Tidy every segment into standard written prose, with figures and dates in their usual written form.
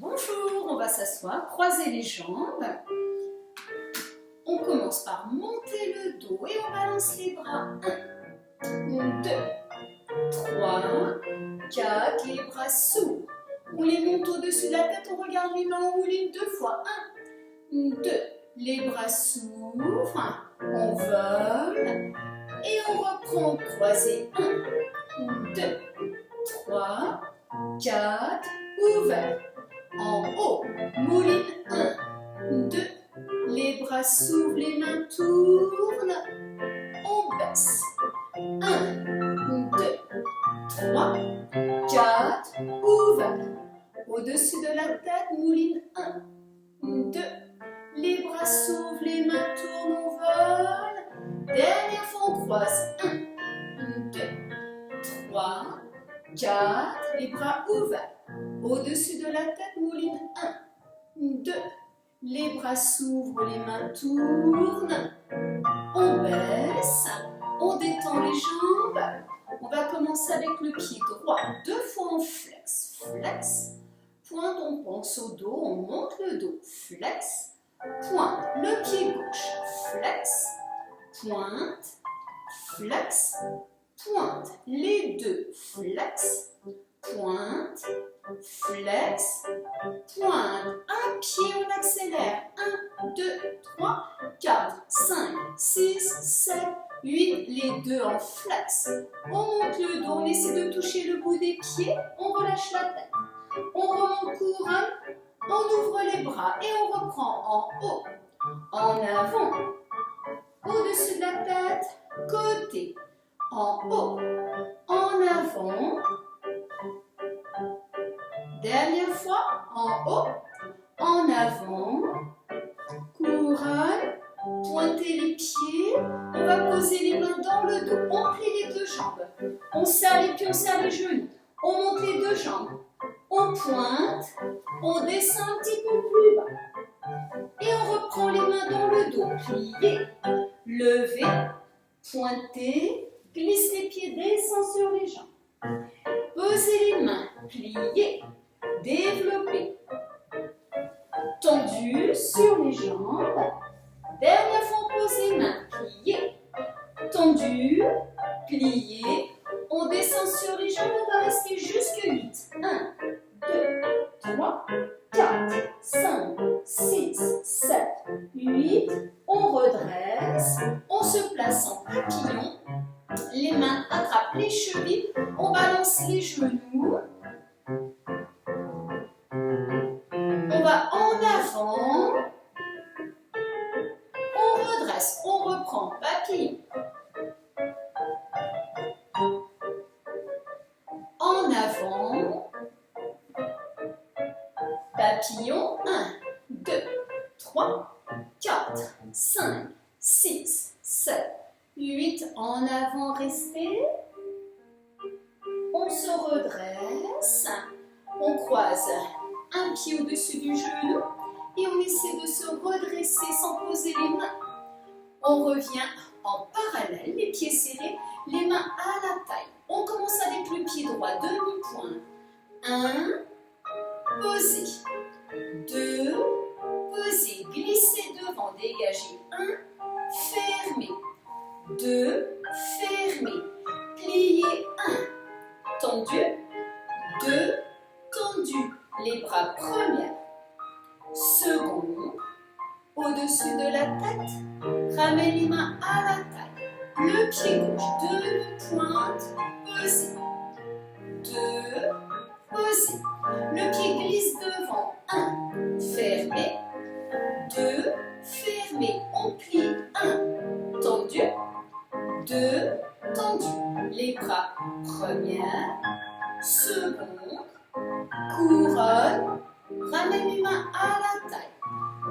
Bonjour, on va s'asseoir, croiser les jambes. On commence par monter le dos et on balance les bras. 1, 2, 3, 4, les bras s'ouvrent. On les monte au-dessus de la tête, on regarde les mains, on mouline 2 fois. 1, 2, les bras s'ouvrent, on vole et on reprend, croiser. 1, 2, 3, 4, ouvert. En haut, mouline 1, 2, les bras s'ouvrent, les mains tournent, on baisse. 1, 2, 3, 4, ouvert. Au-dessus de la tête, mouline 1, 2, les bras s'ouvrent, les mains tournent, on vole. Dernière fois, on croise. 1, 2, 3, 4, les bras ouverts. Au-dessus de la tête, mouline 1, 2, les bras s'ouvrent, les mains tournent, on baisse, on détend les jambes. On va commencer avec le pied droit, 2 fois en flex, flex, pointe, on pense au dos, on monte le dos, flex, pointe, le pied gauche, flex, pointe, flex, pointe, les deux, flex, pointe, flex, pointe, un pied, on accélère, 1, 2, 3, 4, 5, 6, 7, 8, les deux en flex, on monte le dos, on essaie de toucher le bout des pieds, on relâche la tête, on remonte couronne, on ouvre les bras et on reprend en haut, en avant, au-dessus de la tête, côté, en haut, en avant. Dernière fois, en haut, en avant, couronne, pointez les pieds, on va poser les mains dans le dos, on plie les deux jambes, on serre les pieds, on serre les genoux, on monte les deux jambes, on pointe, on descend un petit peu plus bas et on reprend les mains dans le dos, pliez, levez, pointez, glisse les pieds, descend sur les jambes, posez les mains, pliez, développez, tendu sur les jambes. Dernière fois, on pose les mains, pliez, tendu, pliez. On descend sur les jambes, on va rester jusque 8. 1, 2, 3, 4, 5, 6, 7, 8. On redresse, on se place en papillon. Les mains attrapent les chevilles, on balance les genoux. On va en avant, on redresse, on reprend, papillon. En avant, papillon, 1, 2, 3, 4, 5, 6, 7, 8, en avant, restez. On se redresse, on croise un pied au-dessus du genou et on essaie de se redresser sans poser les mains. On revient en parallèle, les pieds serrés, les mains à la taille. On commence avec le pied droit, demi-pointe. 1, posez. 2, posez, glissez devant, dégagez. 1, fermez. 2, fermez. Pliez. 1, tendu. 2, tendu. Les bras première, seconde, au-dessus de la tête, ramène les mains à la taille, le pied gauche, demi-pointe, posez, 2, posez, le pied glisse devant, 1, fermez, 2, fermez, on plie, 1, tendu, 2, tendu, les bras première, seconde, couronne, ramène les mains à la taille.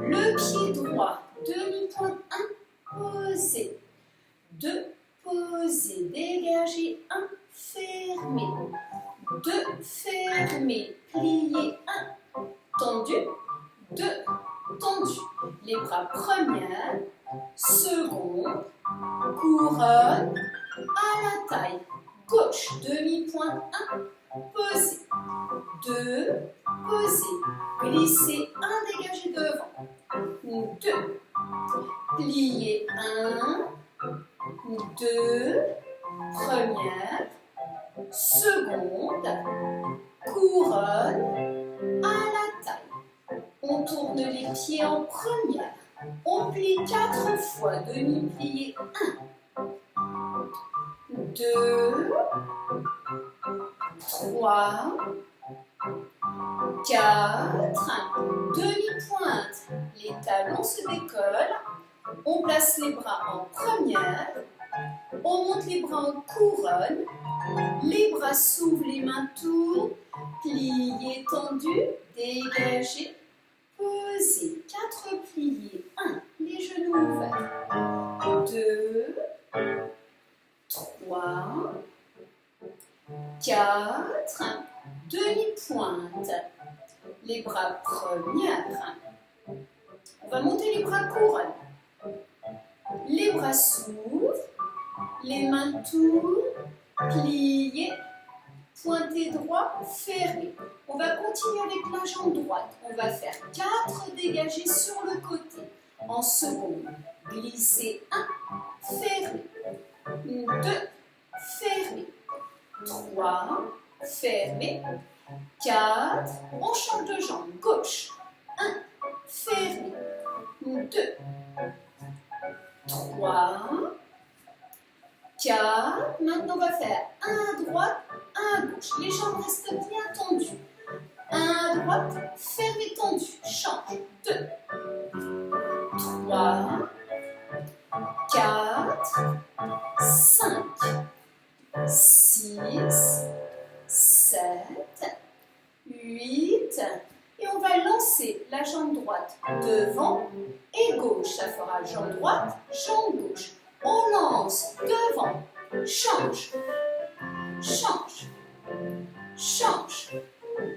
Le pied droit, demi-pointe, 1, posez. 2, posez, dégagez, 1, fermez. 2, fermez, pliez, 1, tendu. 2, tendu. Les bras première, seconde, couronne, à la taille. Gauche, demi-pointe, 1, posez. 2, posez. glissez 1, dégagez devant. 2, pliez 1, 2, première, seconde, couronne à la taille. On tourne les pieds en première. On plie 4 fois, demi-plié 1, 2, 3, 4, demi-pointe. Les talons se décollent. On place les bras en première. On monte les bras en couronne. Les bras s'ouvrent, les mains tournent. Pliés, tendus, dégagés. Posez, 4 pliés, 1, les genoux ouverts, 2, 3, 4, demi-pointe, les bras première, on va monter les bras couronne, les bras s'ouvrent, les mains tournent, pliés, pointé droit, fermé. On va continuer avec la jambe droite. On va faire 4 dégagés sur le côté. En seconde, glissez 1, fermé. 2, fermé. 3, fermé. 4, on change de jambe. Gauche, 1, fermé. 2, 3, 4. Maintenant, on va faire 1 à droite, 1 à gauche. Les jambes restent bien tendues. 1 à droite, fermé, tendu. Change. 2, 3, 4, 5, 6, 7, 8. Et on va lancer la jambe droite devant et gauche. Ça fera jambe droite, jambe gauche. On lance devant, change, change, change,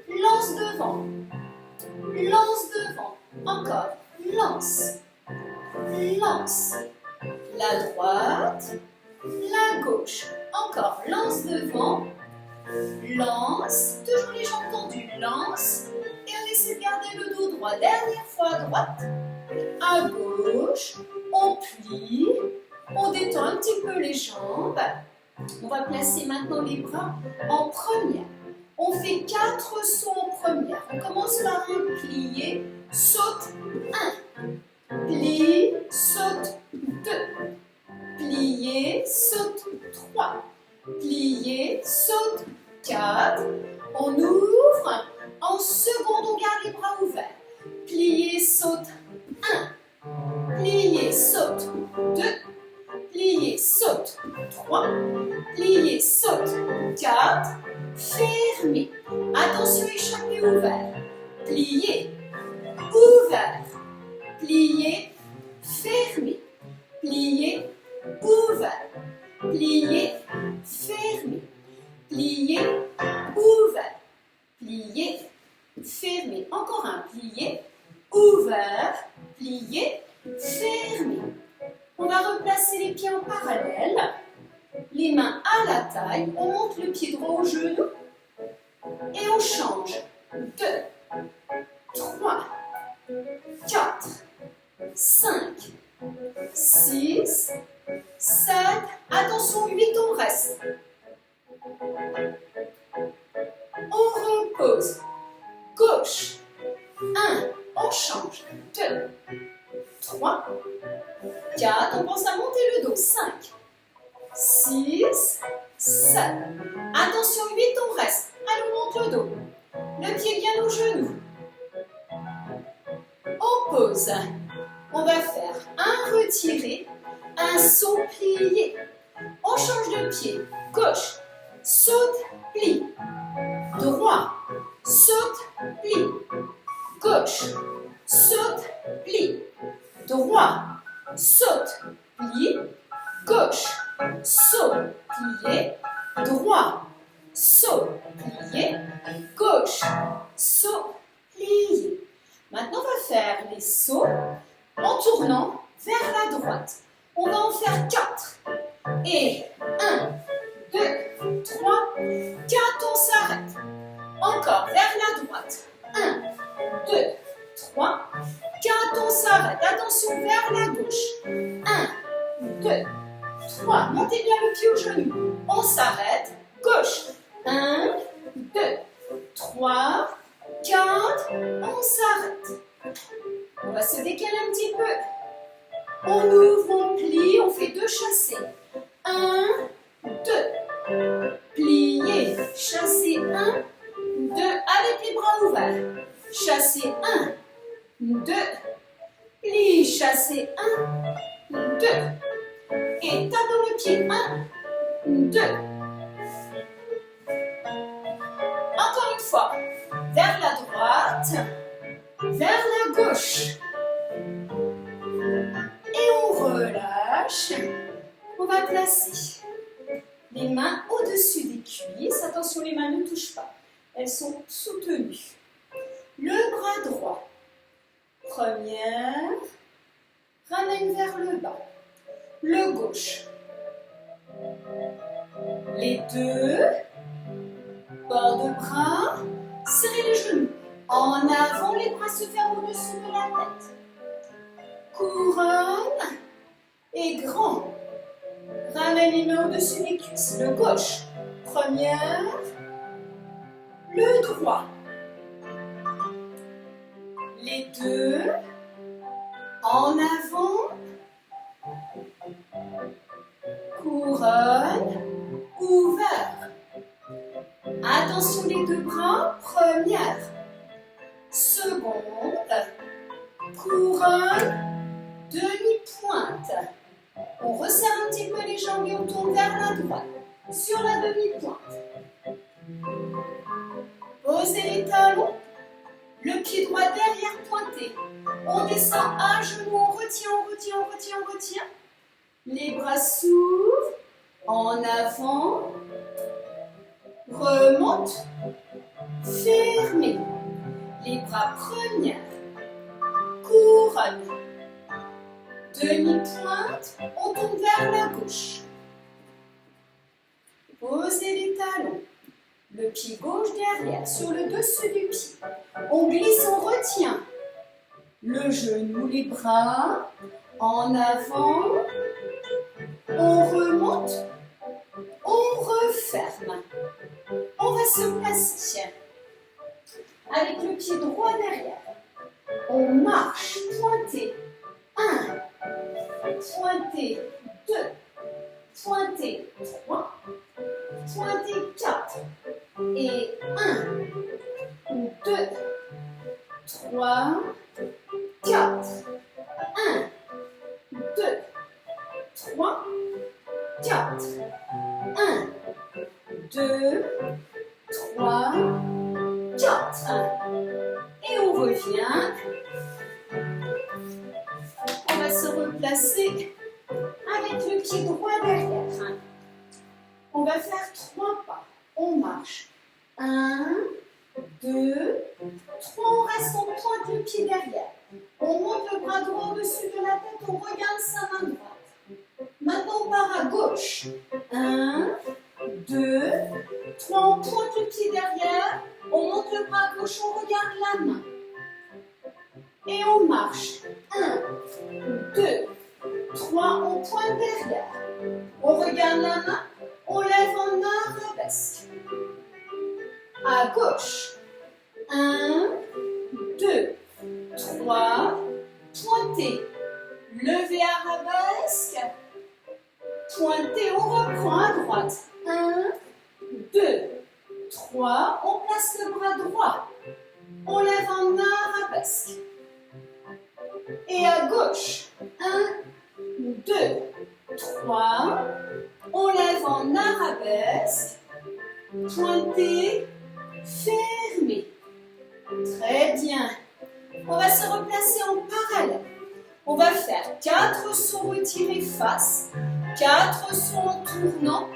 lance devant, encore, lance, lance, la droite, la gauche, encore, lance devant, lance, toujours les jambes tendues, lance, et on essaie de garder le dos droit, dernière fois à droite, à gauche, on plie, on détend un petit peu les jambes. On va placer maintenant les bras en première. On fait 4 sauts en première. On commence par un plié, saute 1, plie, saute 2, plié, saute 3, plié, saute 4. On ouvre. En seconde, on garde les bras ouverts. Plié, saute 1, plié, saute 2, plié, saute 3, plié, saute 4, fermé. Attention, échappé ouvert. Plié, ouvert. Plié, fermé. Plié, ouvert. Plié, fermé. Plié, ouvert. Plié, fermé. Encore un plié, ouvert. Plié, fermé. On va replacer les pieds en parallèle, les mains à la taille, on monte le pied droit au genou et on change. 2, 3, 4, 5, 6, 7, attention 8, on reste. On repose. Gauche, 1, on change. 2, 3, 4, on pense à monter le dos, 5, 6, 7, attention 8, on reste, allez on monte le dos, le pied vient au genou, on pose, on va faire un retiré, un saut plié, on change de pied, gauche, saute, plie, droit, saute, plie, gauche, saute, plie, droit, saute, plie, gauche, saut, plié, droit, saut, plié, gauche, saut, plié. Maintenant, on va faire les sauts en tournant vers la droite. On va en faire 4. Et 1, 2, 3, 4, on s'arrête. Encore vers la droite. 1, 2, 3, 4, on s'arrête. Attention vers la gauche. 1, 2, 3, montez bien le pied au genou. On s'arrête. Gauche. 1, 2, 3, 4, on s'arrête. On va se décaler un petit peu. On ouvre, on plie, on fait 2 chassés. 1, 2. Plier, chasser 1, 2, avec les bras ouverts. Chasser 1, 2. Plie, chasser 1, 2. Et tape dans le pied. 1, 2. Encore une fois. Vers la droite, vers la gauche. Et on relâche. On va placer les mains au-dessus des cuisses. Attention, les mains ne touchent pas. Elles sont soutenues. Le bras droit. Première. Ramène vers le bas. Le gauche. Les deux. Bord de bras. Serrez les genoux. En avant, les bras se ferment au-dessus de la tête. Couronne et grand. Ramène les mains au-dessus des cuisses. Le gauche. Première. Le droit. Les deux. En avant. Couronne. Ouvert. Attention les deux bras. Première. Seconde. Couronne. Demi-pointe. On resserre un petit peu les jambes et on tourne vers la droite. Sur la demi-pointe. Posez les talons. Le pied droit derrière pointé. On descend à genoux, on retient, on retient, on retient, on retient. Les bras s'ouvrent. En avant. Remonte. Fermez. Les bras première. Couronne. Demi-pointe. On tourne vers la gauche. Posez les talons. Le pied gauche derrière, sur le dessus du pied. On glisse, on retient. Le genou, les bras. En avant. On remonte. On referme. On va se placer. Avec le pied droit derrière. On marche, pointé. 1. Pointé. 2. Pointé. 3. Pointé. 4. Et 1, 2, 3, 4. 1, 2, 3, 4. 1, 2, 3, 4. Et on revient. On va se replacer avec le pied droit derrière. On va faire 3 pas. On marche. 1, 2, 3. On reste, on pointe le pied derrière. On monte le bras droit au-dessus de la tête. On regarde sa main droite. Maintenant, on part à gauche. 1, 2, 3. On pointe le pied derrière. On monte le bras à gauche. On regarde la main. Et on marche. 1, 2, 3. On pointe derrière. On regarde la main. On lève en arabesque. À gauche. 1, 2, 3. Pointez. Levez arabesque. Pointez. On reprend à droite. 1, 2, 3. On place le bras droit. On lève en arabesque. Et à gauche. 1, 2, 3. On lève en arabesque. Pointé. Fermé. Très bien. On va se replacer en parallèle. On va faire 4 sauts retirés face, 4 sauts en tournant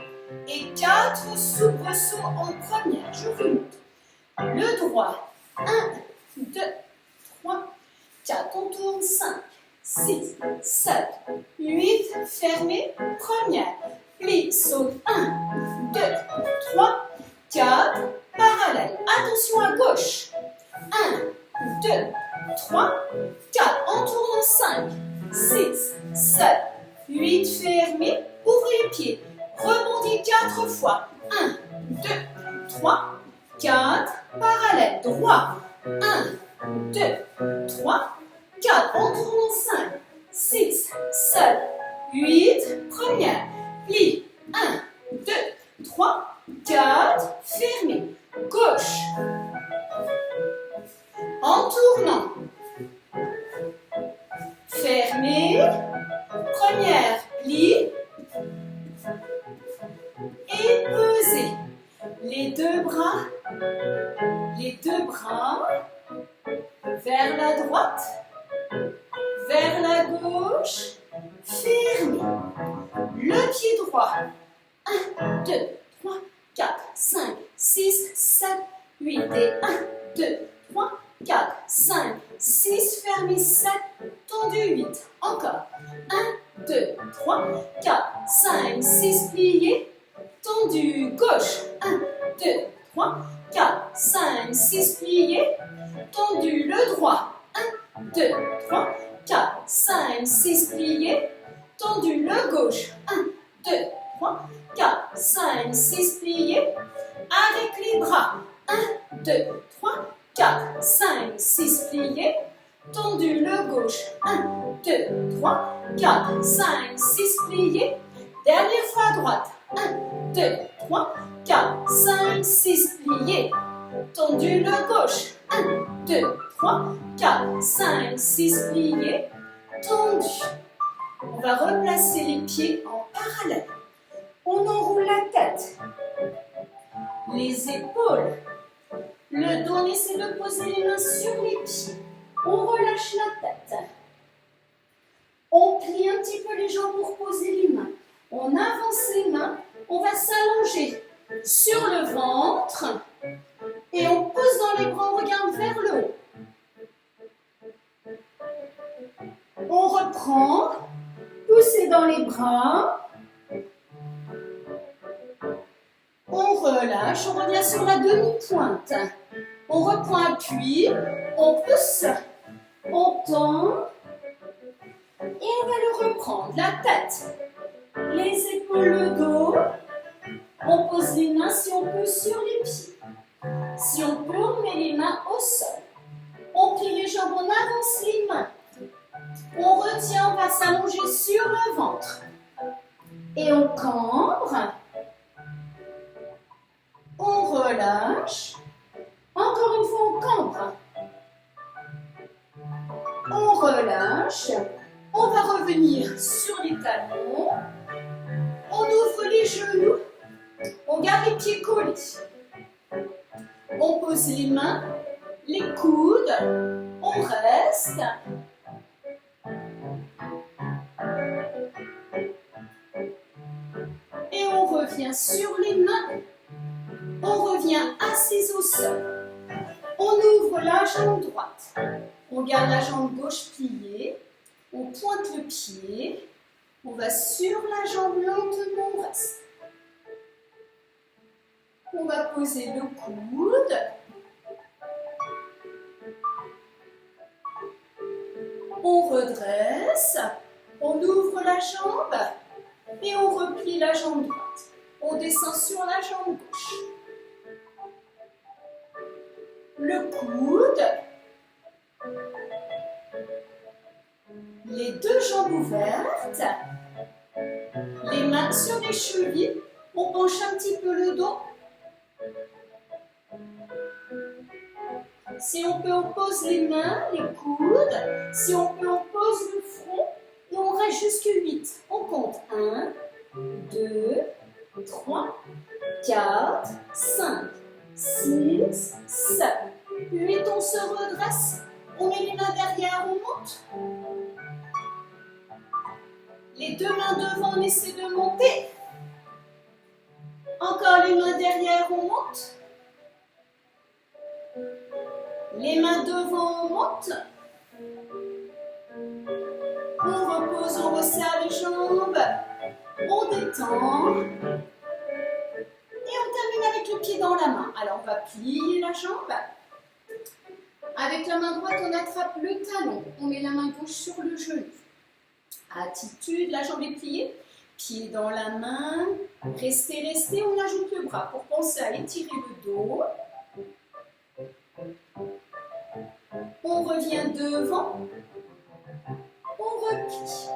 et 4 soubresauts en première. Je vous montre. Le droit. 1, 2, 3, 4. On tourne. 5, 6, 7, 8. Fermé. Première. Plie, saute. 1, 2, 3, 4. Parallèle. Attention à gauche. 1, 2, 3, 4. En tournant 5, 6, 7, 8. Fermez. Ouvrez les pieds. Rebondis 4 fois. 1, 2, 3, 4. Parallèle. Droit. 1, 2, 3, 4. En tournant 5, 6, 7, 8. Première. Plie. 1, 2, 3, 4. Fermez. Gauche. En tournant. Fermez. Première. Plie. Et pesez. Les deux bras vers la droite, vers la gauche, fermez. Le pied droit. 1, 2, 3, 4, 5, 6, 7, 8. Et 1, 2, 3, 4, 5, 6. Fermez. 7, tendu 8. Encore. 1, 2, 3, 4, 5, 6. Plié. Tendu gauche. 1, 2, 3, 4, 5, 6. Plié. Tendu le droit. 1, 2, 3, 4, 5, 6. Plié. Tendu le gauche. 1, 2, 3, 4, 5, 6. Plié. Avec les bras. 1, 2, 3, 4, 5, 6. Plié. Tendu le gauche. 1, 2, 3, 4, 5, 6. Plié. Dernière fois à droite. 1, 2, 3, 4, 5, 6. Plié. Tendu le gauche. 1, 2, 3, 4, 5, 6. Plié. Tendu. On va replacer les pieds en parallèle. On enroule la tête. Les épaules. Le dos, on essaie de poser les mains sur les pieds. On relâche la tête. On plie un petit peu les jambes pour poser les mains. On avance les mains. On va s'allonger sur le ventre. Et on pose dans les bras, on regarde vers le haut. On reprend. Poussez dans les bras. On relâche. On revient sur la demi-pointe. On reprend appui. On pousse. On tend. Et on va le reprendre. La tête. Les épaules, le dos. On pose les mains si on peut sur les pieds. Si on peut, on met les mains au sol. On plie les jambes, on avance les mains. On retient, on va s'allonger sur le ventre. Et on cambre. On relâche. Encore une fois, on cambre. On relâche. On va revenir sur les talons. On ouvre les genoux. On garde les pieds collés. On pose les mains, les coudes. On reste. Et on revient sur les mains. On revient assis au sol. On ouvre la jambe droite. On garde la jambe gauche pliée. On pointe le pied. On va sur la jambe lentement, on reste. On va poser le coude. On redresse. On ouvre la jambe. Et on replie la jambe droite. On descend sur la jambe gauche. Le coude. Les deux jambes ouvertes. Les mains sur les chevilles. On penche un petit peu le dos. Si on peut, on pose les mains, les coudes. Si on peut, on pose le front. Et on reste jusqu'à 8. On compte 1, 2, 3, 4, 5, 6, 7, 8. On se redresse. On met les mains derrière, on monte. Les deux mains devant, on essaie de monter. Encore les mains derrière, on monte. Les mains devant, on monte. On repose, on resserre les jambes. On détend. Et on termine avec le pied dans la main. Alors, on va plier la jambe. Avec la main droite, on attrape le talon. On met la main gauche sur le genou. Attitude, la jambe est pliée. Pied dans la main. Restez, restez. On ajoute le bras pour penser à étirer le dos. On revient devant. On replie.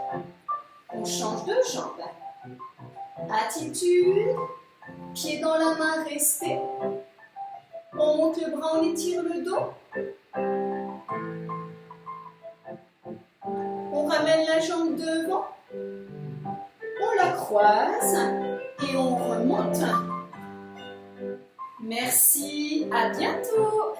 On change de jambe. Attitude. Pied dans la main, restez. On monte le bras, on étire le dos. On ramène la jambe devant. On la croise et on remonte. Merci, à bientôt.